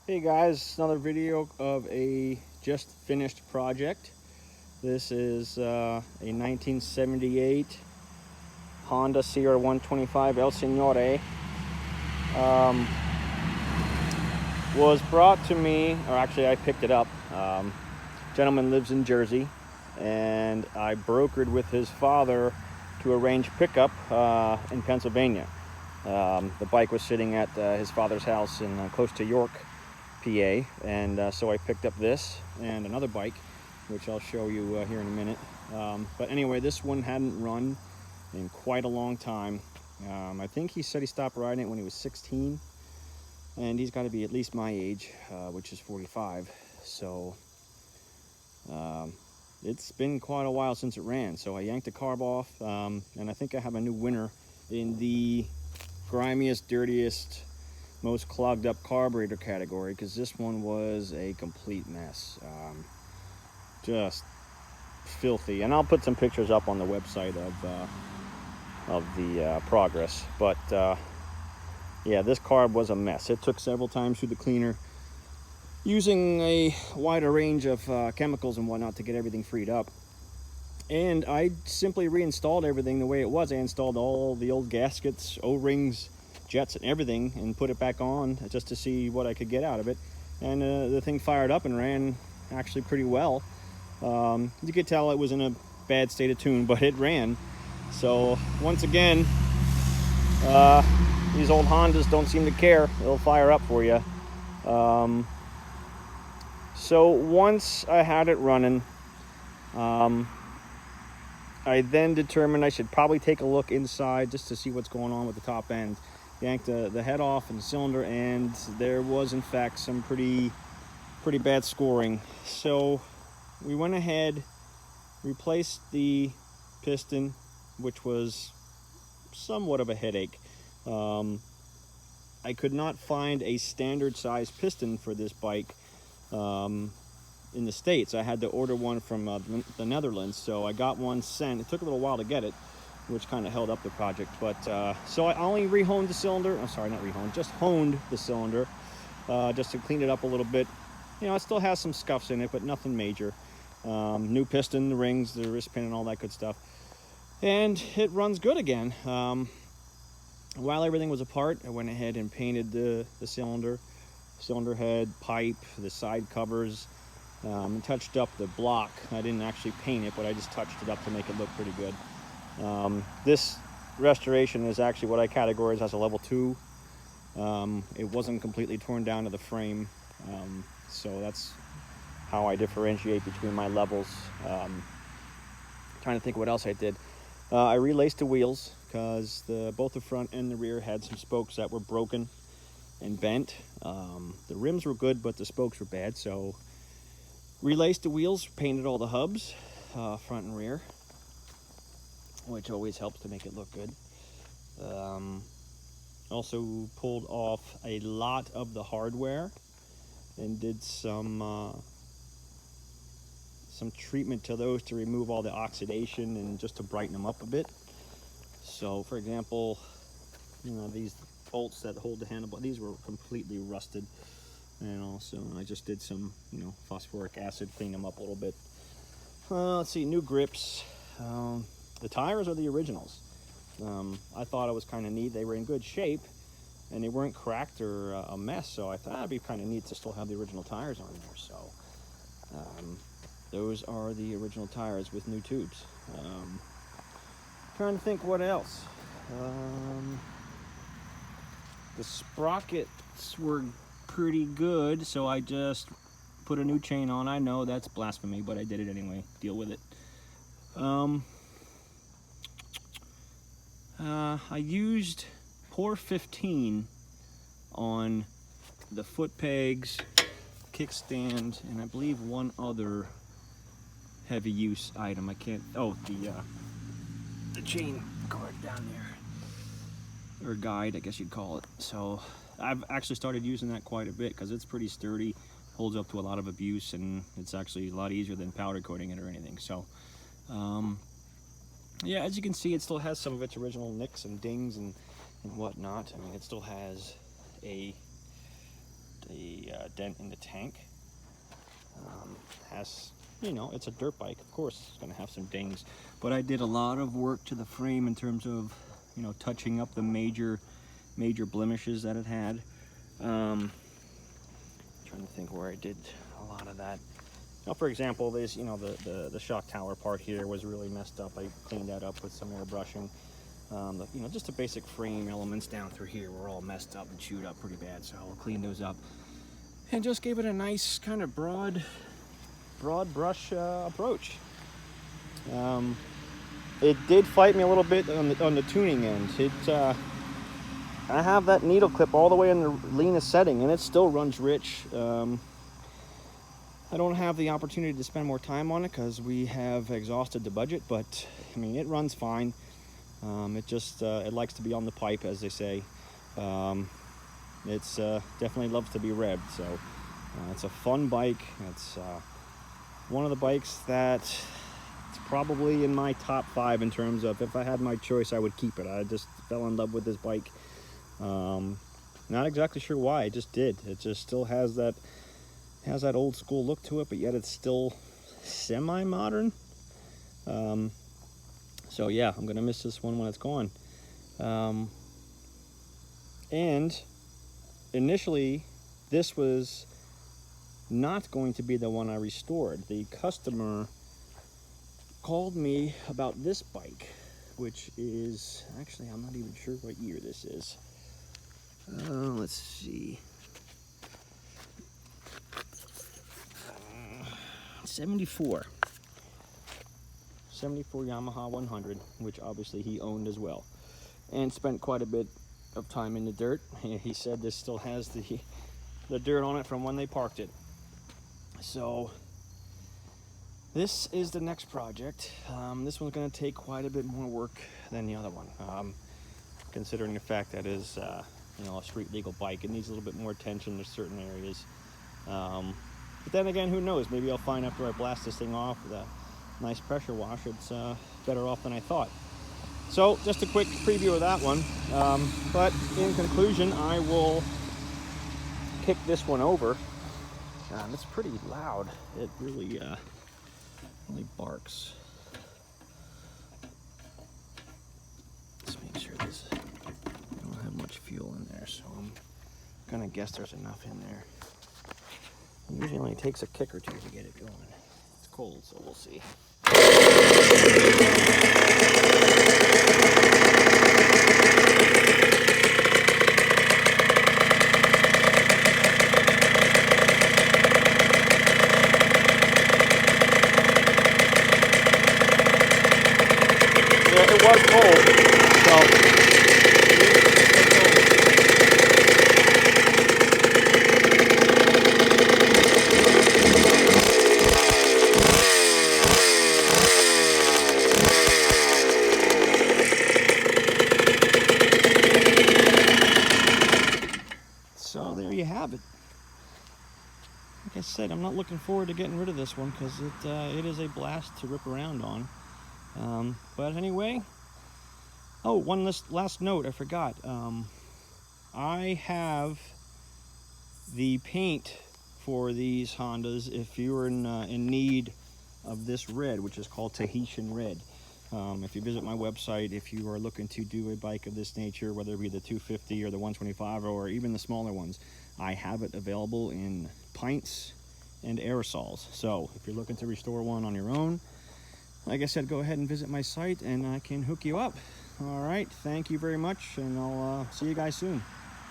Hey guys, another video of a just finished project. This is a 1978 Honda CR125 Elsinore. Was brought to me, or actually I picked it up. Gentleman lives in Jersey, and I brokered with his father to arrange pickup in Pennsylvania. The bike was sitting at his father's house in close to York, PA, and so I picked up this and another bike, which I'll show you here in a minute. But anyway, this one hadn't run in quite a long time. I think he said he stopped riding it when he was 16, and he's got to be at least my age, which is 45. So it's been quite a while since it ran. So I yanked the carb off, and I think I have a new winner in the grimiest, dirtiest, most clogged up carburetor category, because this one was a complete mess. Just filthy. And I'll put some pictures up on the website of the progress. But yeah, this carb was a mess. It took several times through the cleaner, using a wider range of chemicals and whatnot to get everything freed up. And I simply reinstalled everything the way it was. I installed all the old gaskets, O-rings, jets, and everything, and put it back on just to see what I could get out of it. And the thing fired up and ran actually pretty well. You could tell it was in a bad state of tune, but it ran. So once again, these old Hondas don't seem to care. They'll fire up for you. So once I had it running, I then determined I should probably take a look inside just to see what's going on with the top end. Yanked the head off and the cylinder, and there was in fact some pretty bad scoring. So we went ahead, replaced the piston, which was somewhat of a headache. I could not find a standard size piston for this bike in the States. I had to order one from the Netherlands, so I got one sent. It took a little while to get it, which kind of held up the project. But so I only re-honed the cylinder. I'm sorry, not re-honed, just honed the cylinder, just to clean it up a little bit. You know, it still has some scuffs in it, but nothing major. New piston, the rings, the wrist pin, and all that good stuff. And it runs good again. While everything was apart, I went ahead and painted the cylinder head, pipe, the side covers, and touched up the block. I didn't actually paint it, but I just touched it up to make it look pretty good. This restoration is actually what I categorize as a level 2. It wasn't completely torn down to the frame, so that's how I differentiate between my levels. Trying to think what else I did. I relaced the wheels because both the front and the rear had some spokes that were broken and bent. The rims were good, but the spokes were bad, so relaced the wheels, painted all the hubs, front and rear, which always helps to make it look good. Also pulled off a lot of the hardware and did some treatment to those to remove all the oxidation and just to brighten them up a bit. So for example, you know, these bolts that hold the handlebar, these were completely rusted, and also I just did some, you know, phosphoric acid, clean them up a little bit. Let's see, new grips. The tires are the originals. I thought it was kind of neat. They were in good shape and they weren't cracked or a mess, so I thought it'd be kind of neat to still have the original tires on there. So those are the original tires with new tubes. Trying to think what else. The sprockets were pretty good, so I just put a new chain on. I know that's blasphemy, but I did it anyway. Deal with it. I used Pour 15 on the foot pegs, kickstand, and I believe one other heavy use item. I can't, oh, the chain guard down there, or guide, I guess you'd call it. So I've actually started using that quite a bit because it's pretty sturdy, holds up to a lot of abuse, and it's actually a lot easier than powder coating it or anything. So yeah, as you can see, it still has some of its original nicks and dings and whatnot. I mean, it still has a dent in the tank. Has, you know, it's a dirt bike, of course it's going to have some dings, but I did a lot of work to the frame in terms of, you know, touching up the major blemishes that it had. Trying to think where I did a lot of that. Now, for example, there's, you know, the shock tower part here was really messed up. I cleaned that up with some airbrushing. You know, just the basic frame elements down through here were all messed up and chewed up pretty bad, so I'll clean those up and just gave it a nice kind of broad brush approach. It did fight me a little bit on the tuning end. I have that needle clip all the way in the leanest setting, and it still runs rich. I don't have the opportunity to spend more time on it because we have exhausted the budget, but I mean, it runs fine. It just it likes to be on the pipe, as they say. It's definitely loves to be revved, so it's a fun bike. It's one of the bikes that it's probably in my top 5 in terms of, if I had my choice, I would keep it. I just fell in love with this bike. Not exactly sure why, I just did. It just still has that old school look to it, but yet it's still semi-modern. So yeah, I'm gonna miss this one when it's gone. And initially, this was not going to be the one I restored. The customer called me about this bike, which is, actually, I'm not even sure what year this is. Let's see. 74 Yamaha 100, which obviously he owned as well, and spent quite a bit of time in the dirt. He said this still has the dirt on it from when they parked it. So this is the next project. This one's going to take quite a bit more work than the other one, considering the fact that it is you know, a street legal bike. It needs a little bit more attention to certain areas. But then again, who knows? Maybe I'll find after I blast this thing off with a nice pressure wash, it's better off than I thought. So just a quick preview of that one. But in conclusion, I will kick this one over. It's pretty loud. It really barks. Let's make sure this, I don't have much fuel in there, so I'm gonna guess there's enough in there. It usually only takes a kick or two to get it going. It's cold, so we'll see. Yeah, it was cold, so there you have it. Like I said, I'm not looking forward to getting rid of this one because it is a blast to rip around on. But anyway, oh, one last note, I forgot. I have the paint for these Hondas if you're in need of this red, which is called Tahitian Red. If you visit my website, if you are looking to do a bike of this nature, whether it be the 250 or the 125 or even the smaller ones, I have it available in pints and aerosols. So if you're looking to restore one on your own, like I said, go ahead and visit my site and I can hook you up. All right, thank you very much, and I'll see you guys soon.